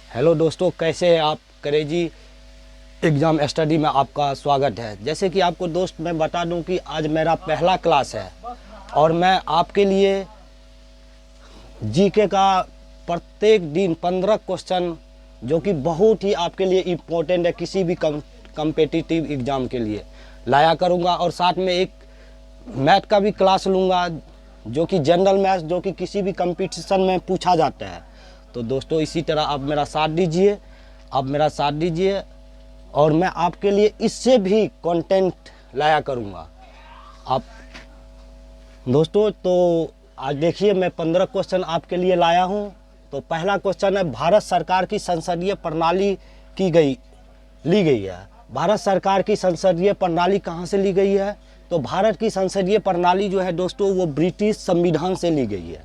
Hello दोस्तों, कैसे हैं आप। करेजी एग्ज़ाम स्टडी में आपका स्वागत है। जैसे कि आपको दोस्त मैं बता दूं कि आज मेरा पहला क्लास है और मैं आपके लिए जीके का प्रत्येक दिन 15 क्वेश्चन जो कि बहुत ही आपके लिए इम्पोर्टेंट है किसी भी कम्पिटिटिव एग्ज़ाम के लिए लाया करूंगा। और साथ में एक मैथ का भी क्लास लूँगा जो कि जनरल मैथ्स जो कि किसी भी कंपटीशन में पूछा जाता है। तो दोस्तों इसी तरह आप मेरा साथ दीजिए और मैं आपके लिए इससे भी कंटेंट लाया करूँगा। आप दोस्तों तो आज देखिए मैं 15 क्वेश्चन आपके लिए लाया हूँ। तो पहला क्वेश्चन है, भारत सरकार की संसदीय प्रणाली ली गई है। भारत सरकार की संसदीय प्रणाली कहाँ से ली गई है? तो भारत की संसदीय प्रणाली जो है दोस्तों वो ब्रिटिश संविधान से ली गई है।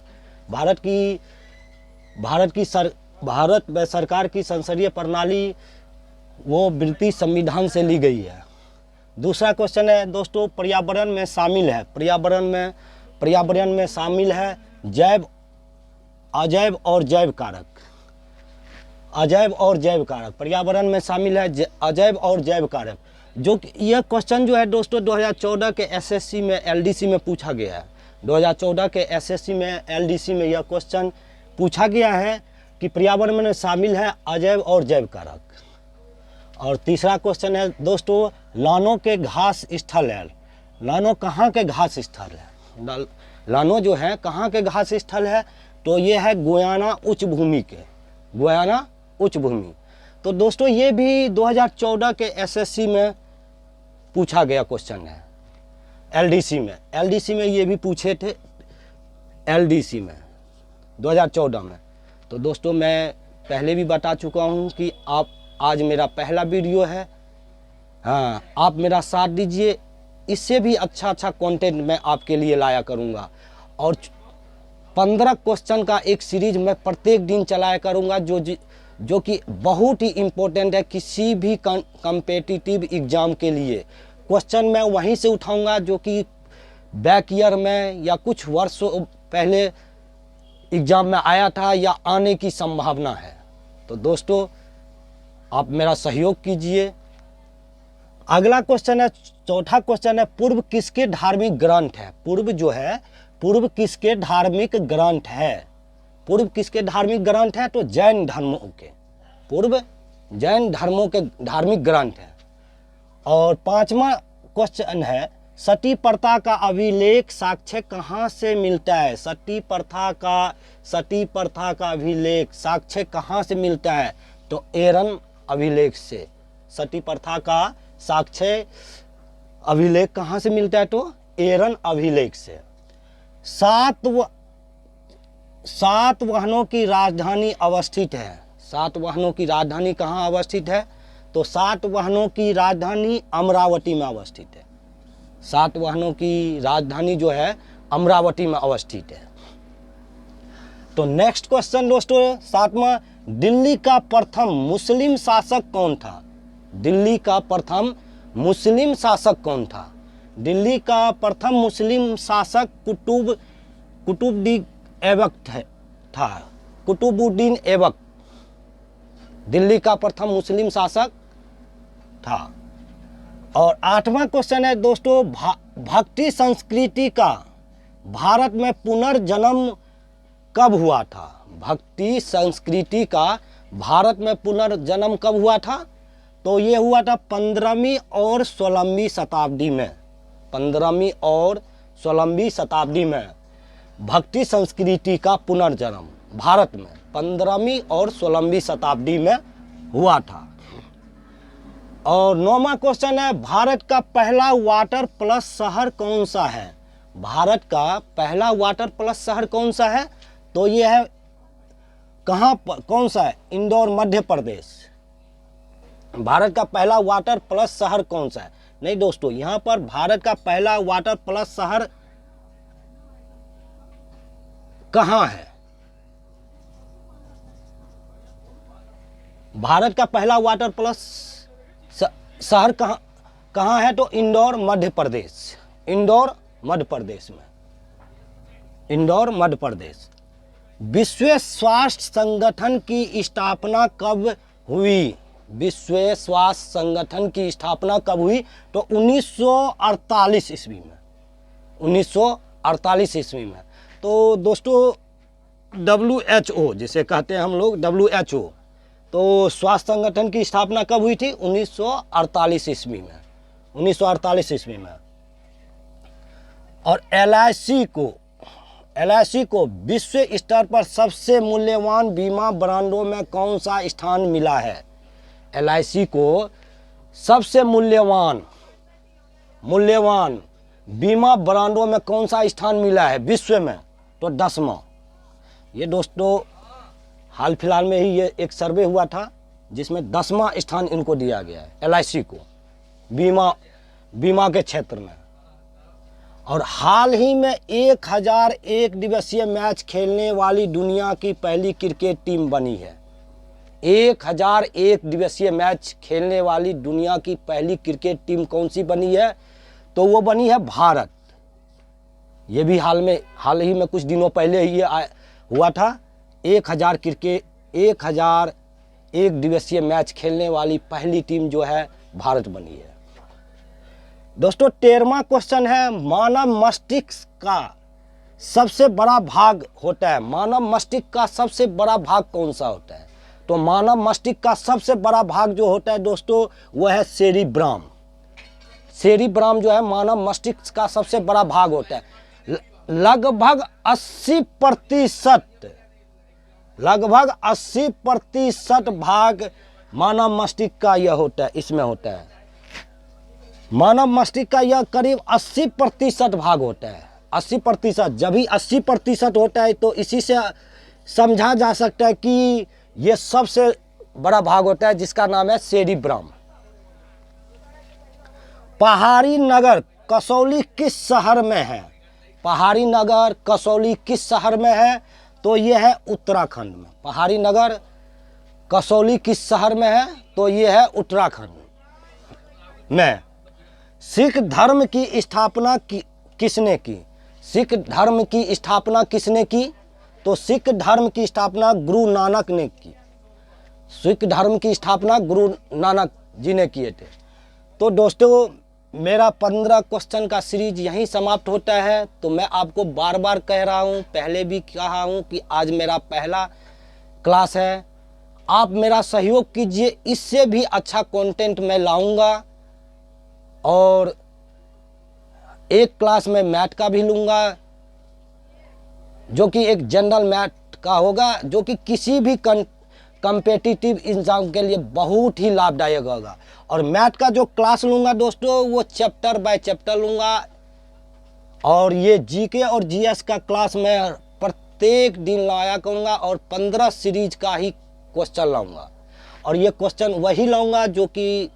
भारत में सरकार की संसदीय प्रणाली वो ब्रिटिश संविधान से ली गई है। दूसरा क्वेश्चन है दोस्तों, पर्यावरण में शामिल है जैव, अजैव और जैव कारक। पर्यावरण में शामिल है अजैव और जैव कारक। जो यह क्वेश्चन जो है दोस्तों 2014 के एसएससी में एलडीसी में पूछा गया है। 2014 के एसएससी में एलडीसी में यह क्वेश्चन पूछा गया है कि पर्यावरण में शामिल है अजैव और जैव कारक। और तीसरा क्वेश्चन है दोस्तों, लानो के घास स्थल है। लानो कहाँ के घास स्थल है? लानो जो है कहाँ के घास स्थल है? तो ये है गुयाना उच्च भूमि। तो दोस्तों ये भी 2014 के एसएससी में पूछा गया क्वेश्चन है। एलडीसी में ये भी पूछे थे, एलडीसी में 2014 में। तो दोस्तों मैं पहले भी बता चुका हूँ कि आप आज मेरा पहला वीडियो है। हाँ, आप मेरा साथ दीजिए, इससे भी अच्छा कंटेंट मैं आपके लिए लाया करूँगा। और 15 क्वेश्चन का एक सीरीज मैं प्रत्येक दिन चलाया करूँगा जो कि बहुत ही इम्पोर्टेंट है किसी भी कम्पिटिटिव एग्ज़ाम के लिए। क्वेश्चन मैं वहीं से उठाऊँगा जो कि बैक ईयर में या कुछ वर्षों पहले एग्ज़ाम में आया था या आने की संभावना है। तो दोस्तों आप मेरा सहयोग कीजिए। अगला क्वेश्चन है, चौथा क्वेश्चन है, पूर्व किसके धार्मिक ग्रंथ है? पूर्व किसके धार्मिक ग्रंथ है? तो जैन धर्मों के, पूर्व जैन धर्मों के धार्मिक ग्रंथ है। और पांचवा क्वेश्चन है, सती प्रथा का अभिलेख साक्ष्य कहाँ से मिलता है? सती प्रथा का अभिलेख साक्ष्य कहाँ से मिलता है? तो एरन अभिलेख से। सती प्रथा का साक्ष्य अभिलेख कहाँ से मिलता है? तो एरन अभिलेख से। सात वाहनों की राजधानी अवस्थित है। सात वाहनों की राजधानी कहाँ अवस्थित है? तो सात वाहनों की राजधानी अमरावती में अवस्थित है। सात वाहनों की राजधानी जो है अमरावती में अवस्थित है। तो नेक्स्ट क्वेश्चन दोस्तों, सातवां, दिल्ली का प्रथम मुस्लिम शासक कौन था? दिल्ली का प्रथम मुस्लिम शासक कौन था? दिल्ली का प्रथम मुस्लिम शासक कुतुबुद्दीन ऐबक दिल्ली का प्रथम मुस्लिम शासक था। और आठवां क्वेश्चन है दोस्तों, भक्ति संस्कृति का भारत में पुनर्जन्म कब हुआ था? भक्ति संस्कृति का भारत में पुनर्जन्म कब हुआ था? तो ये हुआ था 15वीं और 16वीं शताब्दी में। 15वीं और 16वीं शताब्दी में भक्ति संस्कृति का पुनर्जन्म भारत में 15वीं और 16वीं शताब्दी में हुआ था। और 9वां क्वेश्चन है, भारत का पहला वाटर प्लस शहर कौन सा है? भारत का पहला वाटर प्लस शहर कौन सा है? तो ये है कहाँ पर, कौन सा है? इंदौर, मध्य प्रदेश। भारत का पहला वाटर प्लस शहर कौन सा है? नहीं दोस्तों, यहाँ पर भारत का पहला वाटर प्लस शहर कहाँ है? भारत का पहला वाटर प्लस शहर कहाँ है? तो इंदौर, मध्य प्रदेश में। इंदौर, मध्य प्रदेश। विश्व स्वास्थ्य संगठन की स्थापना कब हुई? विश्व स्वास्थ्य संगठन की स्थापना कब हुई? तो 1948 ईस्वी में, 1948 ईस्वी में। तो दोस्तों WHO जिसे कहते हैं हम लोग WHO, तो स्वास्थ्य संगठन की स्थापना कब हुई थी? 1948 ईस्वी में, 1948 ईस्वी में। और LIC को विश्व स्तर पर सबसे मूल्यवान बीमा ब्रांडों में कौन सा स्थान मिला है? LIC को सबसे मूल्यवान बीमा ब्रांडों में कौन सा स्थान मिला है विश्व में? तो 10वां। ये दोस्तों हाल फिलहाल में ही ये एक सर्वे हुआ था जिसमें 10वां स्थान इनको दिया गया है, LIC को, बीमा के क्षेत्र में। और हाल ही में 1001 दिवसीय मैच खेलने वाली दुनिया की पहली क्रिकेट टीम बनी है। 1001 दिवसीय मैच खेलने वाली दुनिया की पहली क्रिकेट टीम कौन सी बनी है? तो वो बनी है भारत। ये भी हाल ही में कुछ दिनों पहले ही ये हुआ था। 1001 दिवसीय मैच खेलने वाली पहली टीम जो है भारत बनी है। दोस्तों 13वां क्वेश्चन है, मानव मस्तिष्क का सबसे बड़ा भाग होता है। मानव मस्तिष्क का सबसे बड़ा भाग कौन सा होता है? तो मानव मस्तिष्क का सबसे बड़ा भाग जो होता है दोस्तों वो है सेरिब्राम। सेरिब्राम जो है मानव मस्तिष्क का सबसे बड़ा भाग होता है। लगभग 80% भाग मानव मस्तिष्क का यह होता है, इसमें होता है। मानव मस्तिष्क का यह करीब 80% भाग होता है। 80%, जब भी 80% होता है तो इसी से समझा जा सकता है कि यह सबसे बड़ा भाग होता है जिसका नाम है सेरिब्राम। पहाड़ी नगर कसौली किस शहर में है? पहाड़ी नगर कसौली किस शहर में है? तो यह है उत्तराखंड में। पहाड़ी नगर कसौली किस शहर में है? तो यह है उत्तराखंड में। सिख धर्म की स्थापना किसने की? सिख धर्म की स्थापना किसने की? तो सिख धर्म की स्थापना गुरु नानक ने की। सिख धर्म की स्थापना गुरु नानक जी ने किए थे। तो दोस्तों मेरा 15 क्वेश्चन का सीरीज यहीं समाप्त होता है। तो मैं आपको बार बार कह रहा हूँ, पहले भी कहा हूँ कि आज मेरा पहला क्लास है। आप मेरा सहयोग कीजिए, इससे भी अच्छा कंटेंट मैं लाऊंगा। और एक क्लास में मैथ का भी लूँगा जो कि एक जनरल मैथ का होगा, जो कि किसी भी कॉम्पिटिटिव एग्जाम के लिए बहुत ही लाभदायक होगा। और मैथ का जो क्लास लूँगा दोस्तों वो चैप्टर बाय चैप्टर लूँगा। और ये जीके और जीएस का क्लास मैं प्रत्येक दिन लाया करूँगा और 15 सीरीज का ही क्वेश्चन लाऊँगा। और ये क्वेश्चन वही लाऊँगा जो कि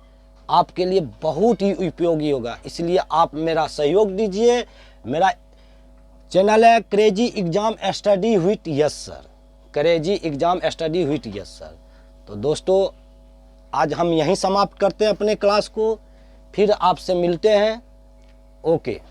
आपके लिए बहुत ही उपयोगी होगा। इसलिए आप मेरा सहयोग दीजिए। मेरा चैनल है crazy exam study with yes sir, crazy exam study with yes sir. तो दोस्तों आज हम यहीं समाप्त करते हैं अपने क्लास को, फिर आपसे मिलते हैं। ओके।